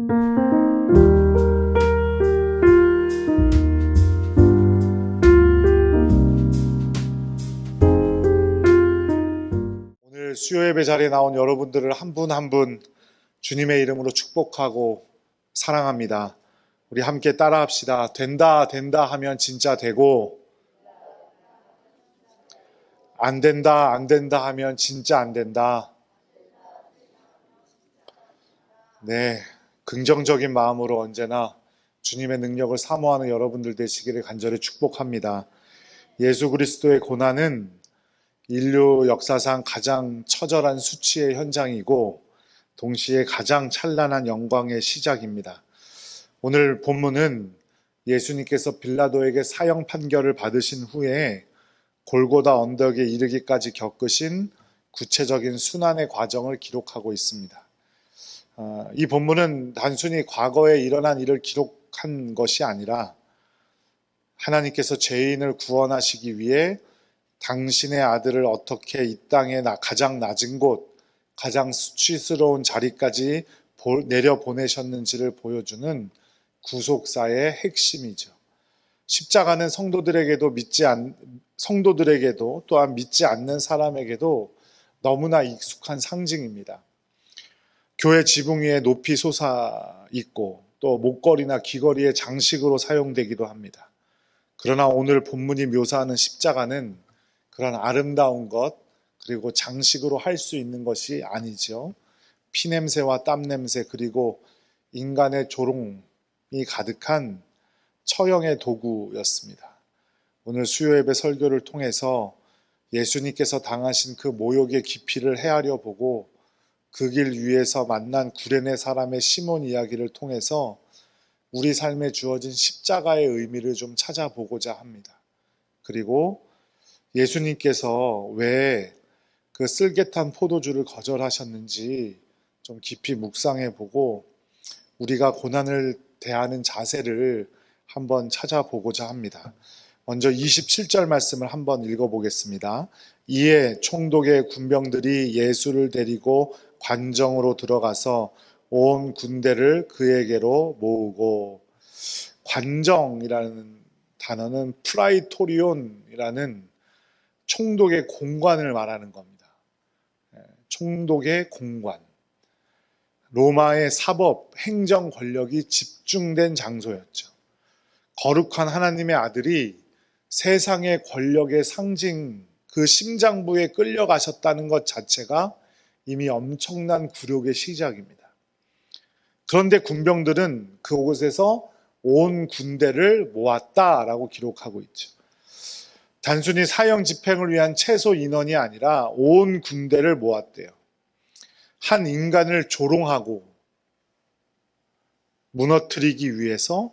오늘 수요예배 자리에 나온 여러분들을 한 분 한 분 주님의 이름으로 축복하고 사랑합니다. 우리 함께 따라합시다. 된다, 된다 하면 진짜 되고, 안 된다, 안 된다 하면 진짜 안 된다. 네, 긍정적인 마음으로 언제나 주님의 능력을 사모하는 여러분들 되시기를 간절히 축복합니다. 예수 그리스도의 고난은 인류 역사상 가장 처절한 수치의 현장이고 동시에 가장 찬란한 영광의 시작입니다. 오늘 본문은 예수님께서 빌라도에게 사형 판결을 받으신 후에 골고다 언덕에 이르기까지 겪으신 구체적인 순환의 과정을 기록하고 있습니다. 이 본문은 단순히 과거에 일어난 일을 기록한 것이 아니라 하나님께서 죄인을 구원하시기 위해 당신의 아들을 어떻게 이 땅에 가장 낮은 곳, 가장 수치스러운 자리까지 내려보내셨는지를 보여주는 구속사의 핵심이죠. 십자가는 성도들에게도 또한 믿지 않는 사람에게도 너무나 익숙한 상징입니다. 교회 지붕 위에 높이 솟아 있고 또 목걸이나 귀걸이의 장식으로 사용되기도 합니다. 그러나 오늘 본문이 묘사하는 십자가는 그런 아름다운 것 그리고 장식으로 할 수 있는 것이 아니죠. 피냄새와 땀냄새 그리고 인간의 조롱이 가득한 처형의 도구였습니다. 오늘 수요예배 설교를 통해서 예수님께서 당하신 그 모욕의 깊이를 헤아려 보고 그 길 위에서 만난 구레네 사람의 시몬 이야기를 통해서 우리 삶에 주어진 십자가의 의미를 좀 찾아보고자 합니다. 그리고 예수님께서 왜 그 쓸개탄 포도주를 거절하셨는지 좀 깊이 묵상해 보고 우리가 고난을 대하는 자세를 한번 찾아보고자 합니다. 먼저 27절 말씀을 한번 읽어보겠습니다. 이에 총독의 군병들이 예수를 데리고 관정으로 들어가서 온 군대를 그에게로 모으고, 관정이라는 단어는 프라이토리온이라는 총독의 공관을 말하는 겁니다. 총독의 공관. 로마의 사법, 행정 권력이 집중된 장소였죠. 거룩한 하나님의 아들이 세상의 권력의 상징, 그 심장부에 끌려가셨다는 것 자체가 이미 엄청난 굴욕의 시작입니다. 그런데 군병들은 그곳에서 온 군대를 모았다라고 기록하고 있죠. 단순히 사형 집행을 위한 최소 인원이 아니라 온 군대를 모았대요. 한 인간을 조롱하고 무너뜨리기 위해서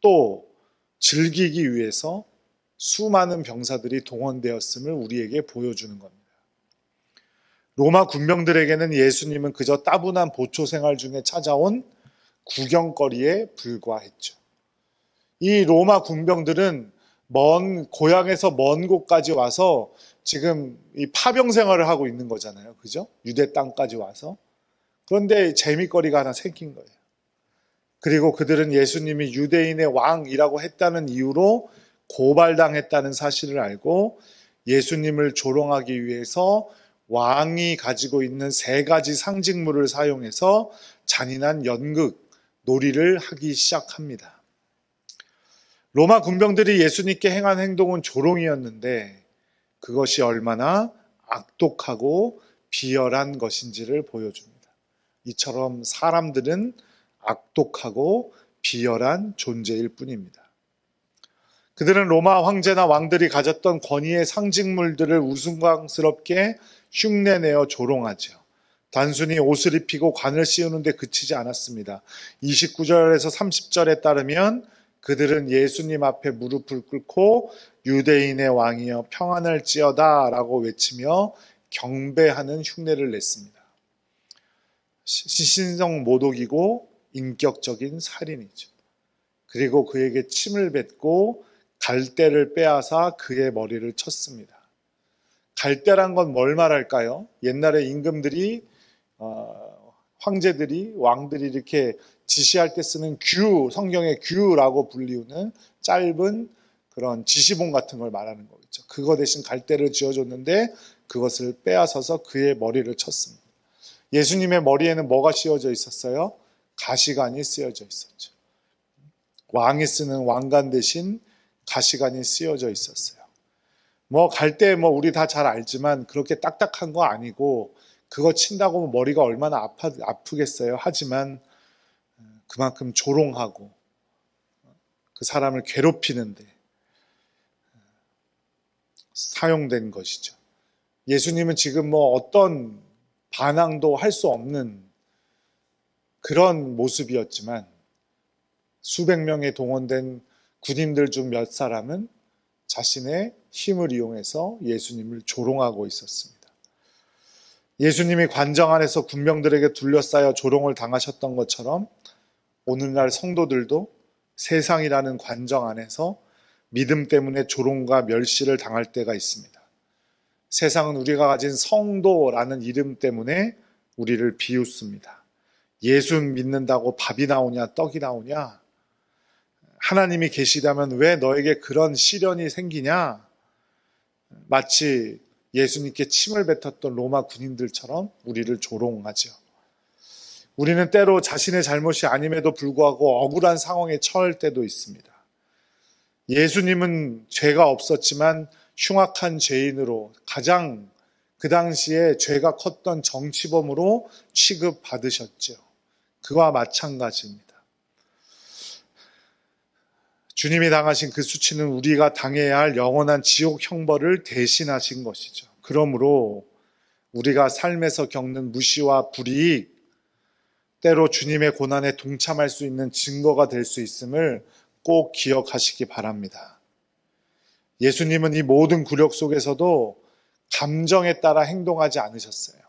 또 즐기기 위해서 수많은 병사들이 동원되었음을 우리에게 보여주는 겁니다. 로마 군병들에게는 예수님은 그저 따분한 보초 생활 중에 찾아온 구경거리에 불과했죠. 이 로마 군병들은 고향에서 먼 곳까지 와서 지금 이 파병 생활을 하고 있는 거잖아요. 그죠? 유대 땅까지 와서. 그런데 재미거리가 하나 생긴 거예요. 그리고 그들은 예수님이 유대인의 왕이라고 했다는 이유로 고발당했다는 사실을 알고 예수님을 조롱하기 위해서 왕이 가지고 있는 3가지 상징물을 사용해서 잔인한 연극, 놀이를 하기 시작합니다. 로마 군병들이 예수님께 행한 행동은 조롱이었는데 그것이 얼마나 악독하고 비열한 것인지를 보여줍니다. 이처럼 사람들은 악독하고 비열한 존재일 뿐입니다. 그들은 로마 황제나 왕들이 가졌던 권위의 상징물들을 우스꽝스럽게 흉내내어 조롱하죠. 단순히 옷을 입히고 관을 씌우는 데 그치지 않았습니다. 29절에서 30절에 따르면 그들은 예수님 앞에 무릎을 꿇고 유대인의 왕이여 평안을지어다 라고 외치며 경배하는 흉내를 냈습니다. 시신성 모독이고 인격적인 살인이죠. 그리고 그에게 침을 뱉고 갈대를 빼앗아 그의 머리를 쳤습니다. 갈대란 건 뭘 말할까요? 옛날에 임금들이 황제들이 왕들이 이렇게 지시할 때 쓰는 규, 성경의 규라고 불리우는 짧은 그런 지시본 같은 걸 말하는 거겠죠. 그거 대신 갈대를 쥐어줬는데 그것을 빼앗아서 그의 머리를 쳤습니다. 예수님의 머리에는 뭐가 씌워져 있었어요? 가시관이 쓰여져 있었죠. 왕이 쓰는 왕관 대신 가시관이 쓰여져 있었어요. 갈대 우리 다 잘 알지만 그렇게 딱딱한 거 아니고 그거 친다고 머리가 얼마나 아프겠어요. 하지만 그만큼 조롱하고 그 사람을 괴롭히는데 사용된 것이죠. 예수님은 지금 어떤 반항도 할 수 없는 그런 모습이었지만 수백 명에 동원된 군인들 중 몇 사람은 자신의 힘을 이용해서 예수님을 조롱하고 있었습니다. 예수님이 관정 안에서 군병들에게 둘러싸여 조롱을 당하셨던 것처럼 오늘날 성도들도 세상이라는 관정 안에서 믿음 때문에 조롱과 멸시를 당할 때가 있습니다. 세상은 우리가 가진 성도라는 이름 때문에 우리를 비웃습니다. 예수 믿는다고 밥이 나오냐 떡이 나오냐? 하나님이 계시다면 왜 너에게 그런 시련이 생기냐? 마치 예수님께 침을 뱉었던 로마 군인들처럼 우리를 조롱하죠. 우리는 때로 자신의 잘못이 아님에도 불구하고 억울한 상황에 처할 때도 있습니다. 예수님은 죄가 없었지만 흉악한 죄인으로 가장 그 당시에 죄가 컸던 정치범으로 취급받으셨죠. 그와 마찬가지입니다. 주님이 당하신 그 수치는 우리가 당해야 할 영원한 지옥 형벌을 대신하신 것이죠. 그러므로 우리가 삶에서 겪는 무시와 불이익, 때로 주님의 고난에 동참할 수 있는 증거가 될 수 있음을 꼭 기억하시기 바랍니다. 예수님은 이 모든 굴욕 속에서도 감정에 따라 행동하지 않으셨어요.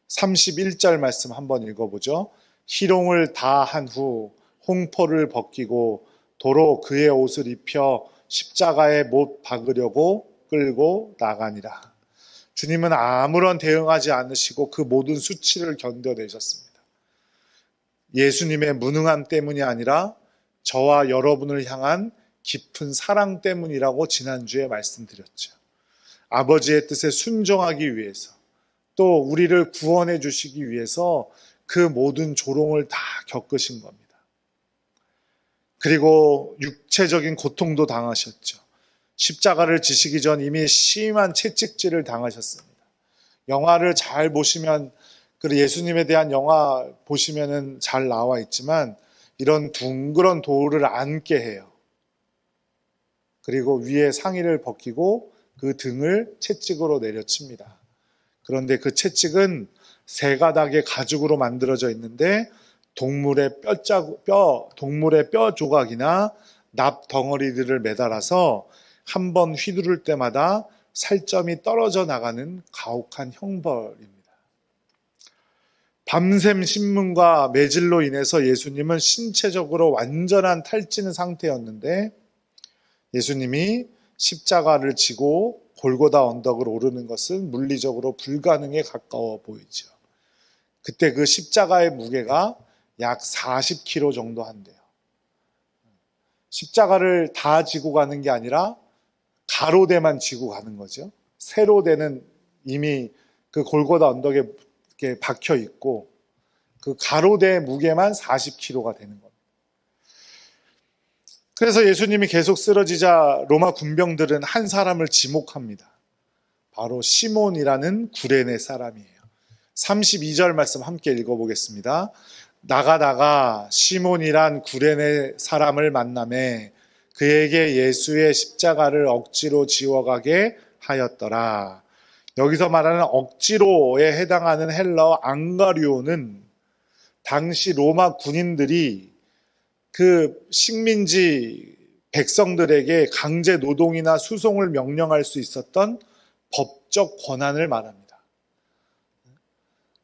31절 말씀 한번 읽어보죠. 희롱을 다 한 후 홍포를 벗기고 도로 그의 옷을 입혀 십자가에 못 박으려고 끌고 나가니라. 주님은 아무런 대응하지 않으시고 그 모든 수치를 견뎌내셨습니다. 예수님의 무능함 때문이 아니라 저와 여러분을 향한 깊은 사랑 때문이라고 지난주에 말씀드렸죠. 아버지의 뜻에 순종하기 위해서 또 우리를 구원해 주시기 위해서 그 모든 조롱을 다 겪으신 겁니다. 그리고 육체적인 고통도 당하셨죠. 십자가를 지시기 전 이미 심한 채찍질을 당하셨습니다. 영화를 잘 보시면, 그리고 예수님에 대한 영화 보시면은 잘 나와 있지만 이런 둥그런 돌을 앉게 해요. 그리고 위에 상의를 벗기고 그 등을 채찍으로 내려칩니다. 그런데 그 채찍은 세 가닥의 가죽으로 만들어져 있는데 동물의 뼈 조각이나 납 덩어리들을 매달아서 한 번 휘두를 때마다 살점이 떨어져 나가는 가혹한 형벌입니다. 밤샘 신문과 매질로 인해서 예수님은 신체적으로 완전한 탈진 상태였는데 예수님이 십자가를 지고 골고다 언덕을 오르는 것은 물리적으로 불가능에 가까워 보이죠. 그때 그 십자가의 무게가 약 40kg 정도 한대요. 십자가를 다 지고 가는 게 아니라 가로대만 지고 가는 거죠. 세로대는 이미 그 골고다 언덕에 이렇게 박혀 있고 그 가로대 무게만 40kg가 되는 겁니다. 그래서 예수님이 계속 쓰러지자 로마 군병들은 한 사람을 지목합니다. 바로 시몬이라는 구레네 사람이에요. 32절 말씀 함께 읽어보겠습니다. 나가다가 시몬이란 구레네 사람을 만나매 그에게 예수의 십자가를 억지로 지워가게 하였더라. 여기서 말하는 억지로에 해당하는 헬라어 앙가류오는 당시 로마 군인들이 그 식민지 백성들에게 강제 노동이나 수송을 명령할 수 있었던 법적 권한을 말합니다.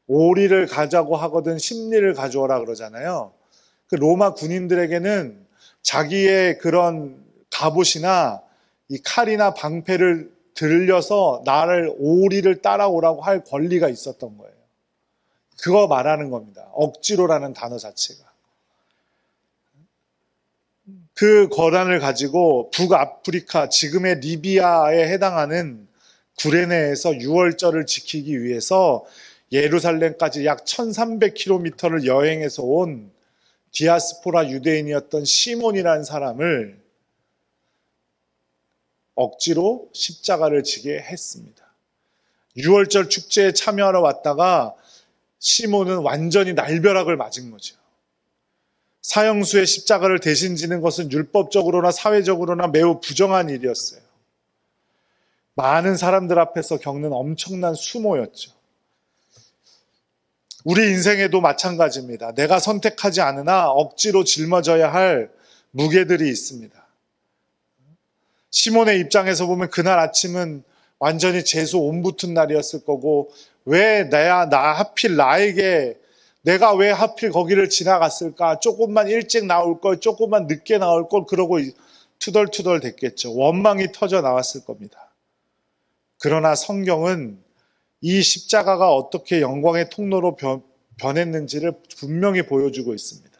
오리를 가자고 하거든 십리를 가져오라 그러잖아요. 그 로마 군인들에게는 자기의 그런 갑옷이나 이 칼이나 방패를 들려서 나를 오리를 따라오라고 할 권리가 있었던 거예요. 그거 말하는 겁니다. 억지로라는 단어 자체가. 그 권한을 가지고 북아프리카, 지금의 리비아에 해당하는 구레네에서 유월절을 지키기 위해서 예루살렘까지 약 1300km를 여행해서 온 디아스포라 유대인이었던 시몬이라는 사람을 억지로 십자가를 지게 했습니다. 유월절 축제에 참여하러 왔다가 시몬은 완전히 날벼락을 맞은 거죠. 사형수의 십자가를 대신 지는 것은 율법적으로나 사회적으로나 매우 부정한 일이었어요. 많은 사람들 앞에서 겪는 엄청난 수모였죠. 우리 인생에도 마찬가지입니다. 내가 선택하지 않으나 억지로 짊어져야 할 무게들이 있습니다. 시몬의 입장에서 보면 그날 아침은 완전히 재수 온 붙은 날이었을 거고, 왜 나 하필 나에게, 내가 왜 하필 거기를 지나갔을까? 조금만 일찍 나올 걸, 조금만 늦게 나올 걸, 그러고 투덜투덜 됐겠죠. 원망이 터져 나왔을 겁니다. 그러나 성경은 이 십자가가 어떻게 영광의 통로로 변했는지를 분명히 보여주고 있습니다.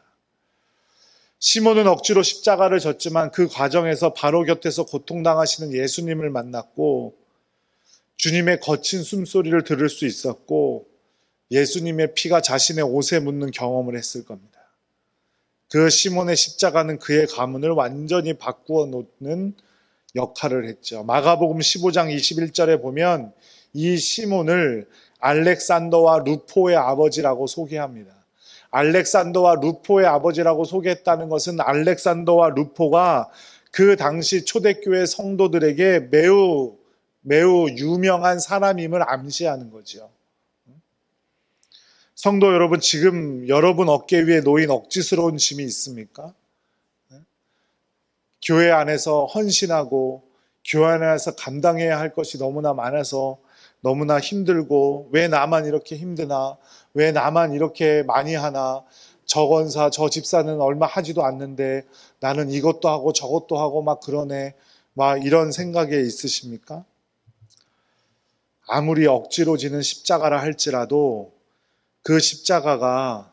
시몬은 억지로 십자가를 졌지만 그 과정에서 바로 곁에서 고통당하시는 예수님을 만났고, 주님의 거친 숨소리를 들을 수 있었고, 예수님의 피가 자신의 옷에 묻는 경험을 했을 겁니다. 그 시몬의 십자가는 그의 가문을 완전히 바꾸어 놓는 역할을 했죠. 마가복음 15장 21절에 보면 이 시몬을 알렉산더와 루포의 아버지라고 소개합니다. 알렉산더와 루포의 아버지라고 소개했다는 것은 알렉산더와 루포가 그 당시 초대교회 성도들에게 매우 유명한 사람임을 암시하는 거죠. 성도 여러분, 지금 여러분 어깨 위에 놓인 억지스러운 짐이 있습니까? 교회 안에서 헌신하고 교회 안에서 감당해야 할 것이 너무나 많아서 너무나 힘들고, 왜 나만 이렇게 힘드나, 왜 나만 이렇게 많이 하나, 저 권사 저 집사는 얼마 하지도 않는데 나는 이것도 하고 저것도 하고 막 그러네, 막 이런 생각에 있으십니까? 아무리 억지로 지는 십자가라 할지라도 그 십자가가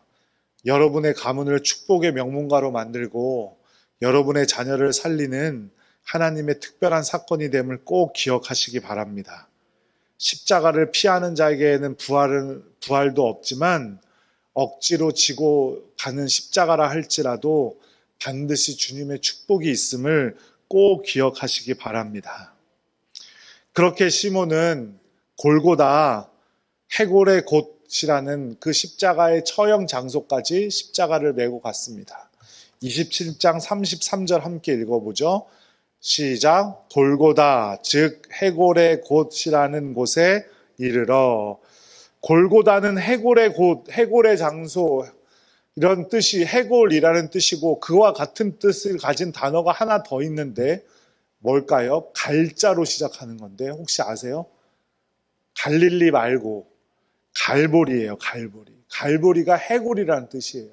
여러분의 가문을 축복의 명문가로 만들고 여러분의 자녀를 살리는 하나님의 특별한 사건이 됨을 꼭 기억하시기 바랍니다. 십자가를 피하는 자에게는 부활도 없지만 억지로 지고 가는 십자가라 할지라도 반드시 주님의 축복이 있음을 꼭 기억하시기 바랍니다. 그렇게 시몬은 골고다, 해골의 곳이라는 그 십자가의 처형 장소까지 십자가를 메고 갔습니다. 27장 33절 함께 읽어보죠. 시작. 골고다, 즉 해골의 곳이라는 곳에 이르러. 골고다는 해골의 곳, 해골의 장소, 이런 뜻이 해골이라는 뜻이고, 그와 같은 뜻을 가진 단어가 하나 더 있는데 뭘까요? 갈자로 시작하는 건데 혹시 아세요? 갈릴리 말고 갈보리예요. 갈보리. 갈보리가 해골이라는 뜻이에요.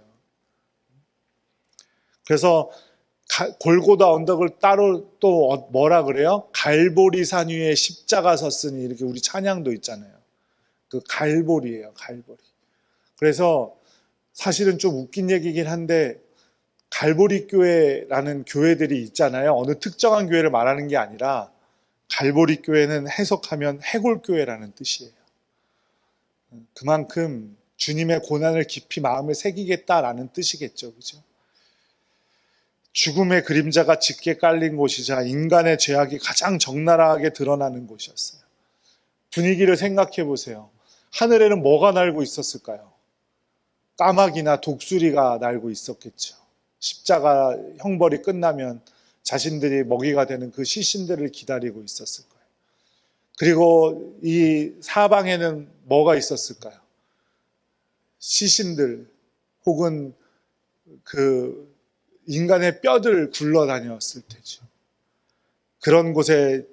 그래서 골고다 언덕을 따로 또 뭐라 그래요? 갈보리산 위에 십자가 섰으니, 이렇게 우리 찬양도 있잖아요. 그 갈보리예요. 갈보리. 그래서 사실은 좀 웃긴 얘기긴 한데, 갈보리 교회라는 교회들이 있잖아요. 어느 특정한 교회를 말하는 게 아니라 갈보리 교회는 해석하면 해골 교회라는 뜻이에요. 그만큼 주님의 고난을 깊이 마음에 새기겠다라는 뜻이겠죠. 그죠? 죽음의 그림자가 짙게 깔린 곳이자 인간의 죄악이 가장 적나라하게 드러나는 곳이었어요. 분위기를 생각해 보세요. 하늘에는 뭐가 날고 있었을까요? 까마귀나 독수리가 날고 있었겠죠. 십자가 형벌이 끝나면 자신들이 먹이가 되는 그 시신들을 기다리고 있었을 거예요. 그리고 이 사방에는 뭐가 있었을까요? 시신들 혹은 그 인간의 뼈들 굴러다녔을 테죠. 그런 곳에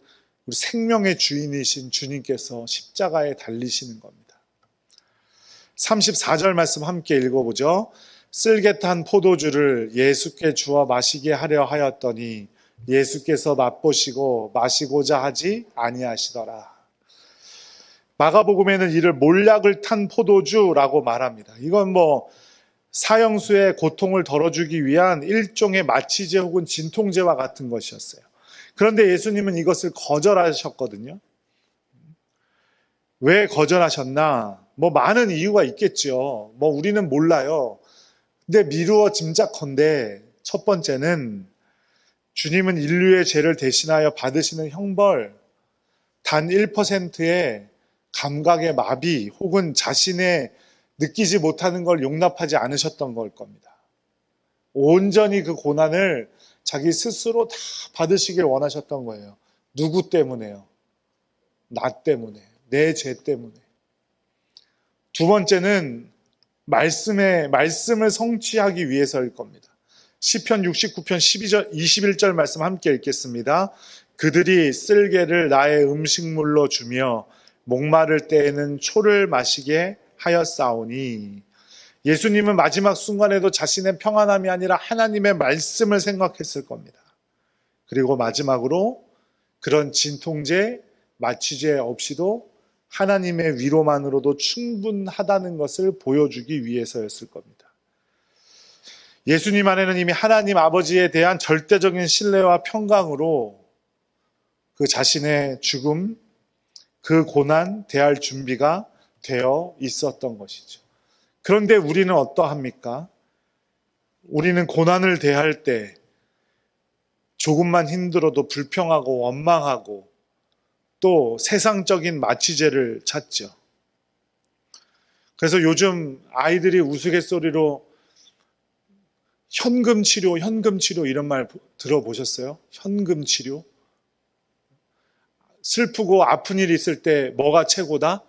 우리 생명의 주인이신 주님께서 십자가에 달리시는 겁니다. 34절 말씀 함께 읽어보죠. 쓸개탄 포도주를 예수께 주어 마시게 하려 하였더니 예수께서 맛보시고 마시고자 하지 아니하시더라. 마가복음에는 이를 몰약을 탄 포도주라고 말합니다. 이건 사형수의 고통을 덜어주기 위한 일종의 마취제 혹은 진통제와 같은 것이었어요. 그런데 예수님은 이것을 거절하셨거든요. 왜 거절하셨나? 많은 이유가 있겠죠. 우리는 몰라요. 근데 미루어 짐작컨대 첫 번째는 주님은 인류의 죄를 대신하여 받으시는 형벌 단 1%의 감각의 마비 혹은 자신의 느끼지 못하는 걸 용납하지 않으셨던 걸 겁니다. 온전히 그 고난을 자기 스스로 다 받으시길 원하셨던 거예요. 누구 때문에요? 나 때문에, 내 죄 때문에. 두 번째는 말씀을 성취하기 위해서일 겁니다. 시편 69편 21절 말씀 함께 읽겠습니다. 그들이 쓸개를 나의 음식물로 주며 목마를 때에는 초를 마시게 하였사오니. 예수님은 마지막 순간에도 자신의 평안함이 아니라 하나님의 말씀을 생각했을 겁니다. 그리고 마지막으로 그런 진통제, 마취제 없이도 하나님의 위로만으로도 충분하다는 것을 보여주기 위해서였을 겁니다. 예수님 안에는 이미 하나님 아버지에 대한 절대적인 신뢰와 평강으로 그 자신의 죽음, 그 고난 대할 준비가 되어 있었던 것이죠. 그런데 우리는 어떠합니까? 우리는 고난을 대할 때 조금만 힘들어도 불평하고 원망하고 또 세상적인 마취제를 찾죠. 그래서 요즘 아이들이 우스갯소리로 현금 치료 이런 말 들어보셨어요? 현금 치료? 슬프고 아픈 일이 있을 때 뭐가 최고다?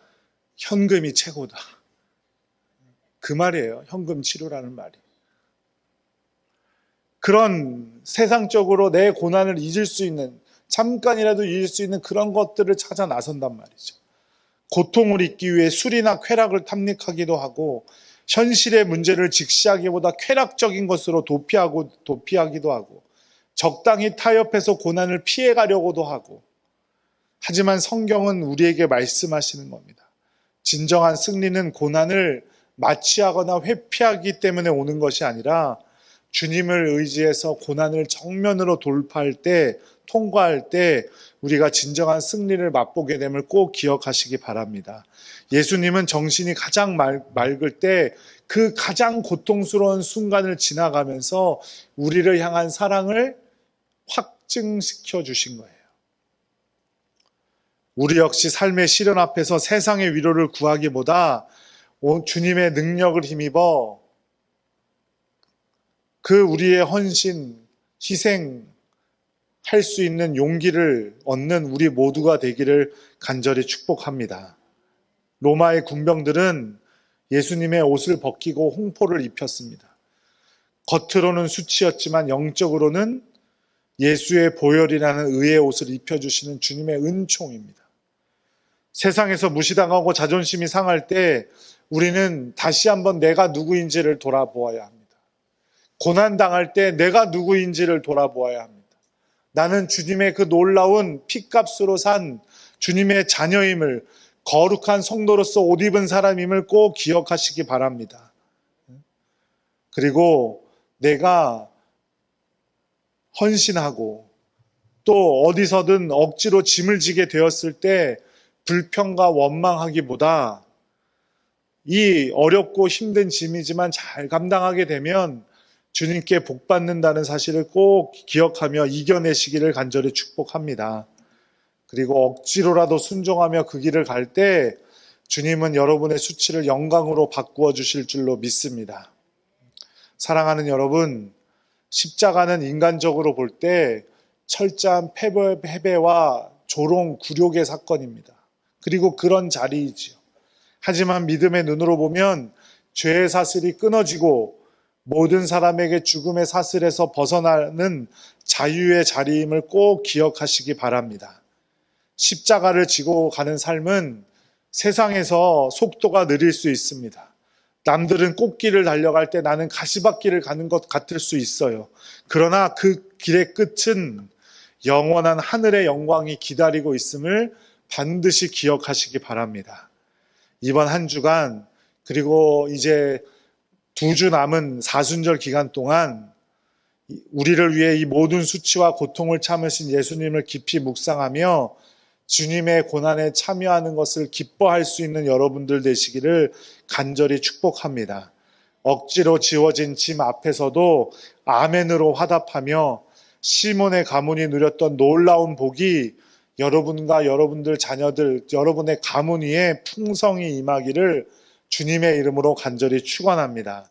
현금이 최고다. 그 말이에요. 현금 치료라는 말이. 그런 세상적으로 내 고난을 잊을 수 있는, 잠깐이라도 잊을 수 있는 그런 것들을 찾아 나선단 말이죠. 고통을 잊기 위해 술이나 쾌락을 탐닉하기도 하고 현실의 문제를 직시하기보다 쾌락적인 것으로 도피하기도 하고 적당히 타협해서 고난을 피해가려고도 하고. 하지만 성경은 우리에게 말씀하시는 겁니다. 진정한 승리는 고난을 마취하거나 회피하기 때문에 오는 것이 아니라 주님을 의지해서 고난을 정면으로 돌파할 때, 통과할 때 우리가 진정한 승리를 맛보게 됨을 꼭 기억하시기 바랍니다. 예수님은 정신이 가장 맑을 때 그 가장 고통스러운 순간을 지나가면서 우리를 향한 사랑을 확증시켜 주신 거예요. 우리 역시 삶의 시련 앞에서 세상의 위로를 구하기보다 주님의 능력을 힘입어 그 우리의 헌신, 희생, 할 수 있는 용기를 얻는 우리 모두가 되기를 간절히 축복합니다. 로마의 군병들은 예수님의 옷을 벗기고 홍포를 입혔습니다. 겉으로는 수치였지만 영적으로는 예수의 보혈이라는 의의 옷을 입혀주시는 주님의 은총입니다. 세상에서 무시당하고 자존심이 상할 때 우리는 다시 한번 내가 누구인지를 돌아보아야 합니다. 고난당할 때 내가 누구인지를 돌아보아야 합니다. 나는 주님의 그 놀라운 핏값으로 산 주님의 자녀임을, 거룩한 성도로서 옷 입은 사람임을 꼭 기억하시기 바랍니다. 그리고 내가 헌신하고 또 어디서든 억지로 짐을 지게 되었을 때 불평과 원망하기보다 이 어렵고 힘든 짐이지만 잘 감당하게 되면 주님께 복받는다는 사실을 꼭 기억하며 이겨내시기를 간절히 축복합니다. 그리고 억지로라도 순종하며 그 길을 갈 때 주님은 여러분의 수치를 영광으로 바꾸어 주실 줄로 믿습니다. 사랑하는 여러분, 십자가는 인간적으로 볼 때 철저한 패배와 조롱, 굴욕의 사건입니다. 그리고 그런 자리이지요. 하지만 믿음의 눈으로 보면 죄의 사슬이 끊어지고 모든 사람에게 죽음의 사슬에서 벗어나는 자유의 자리임을 꼭 기억하시기 바랍니다. 십자가를 지고 가는 삶은 세상에서 속도가 느릴 수 있습니다. 남들은 꽃길을 달려갈 때 나는 가시밭길을 가는 것 같을 수 있어요. 그러나 그 길의 끝은 영원한 하늘의 영광이 기다리고 있음을 반드시 기억하시기 바랍니다. 이번 한 주간, 그리고 이제 두 주 남은 사순절 기간 동안 우리를 위해 이 모든 수치와 고통을 참으신 예수님을 깊이 묵상하며 주님의 고난에 참여하는 것을 기뻐할 수 있는 여러분들 되시기를 간절히 축복합니다. 억지로 지워진 짐 앞에서도 아멘으로 화답하며 시몬의 가문이 누렸던 놀라운 복이 여러분과 여러분들 자녀들, 여러분의 가문 위에 풍성히 임하기를 주님의 이름으로 간절히 축원합니다.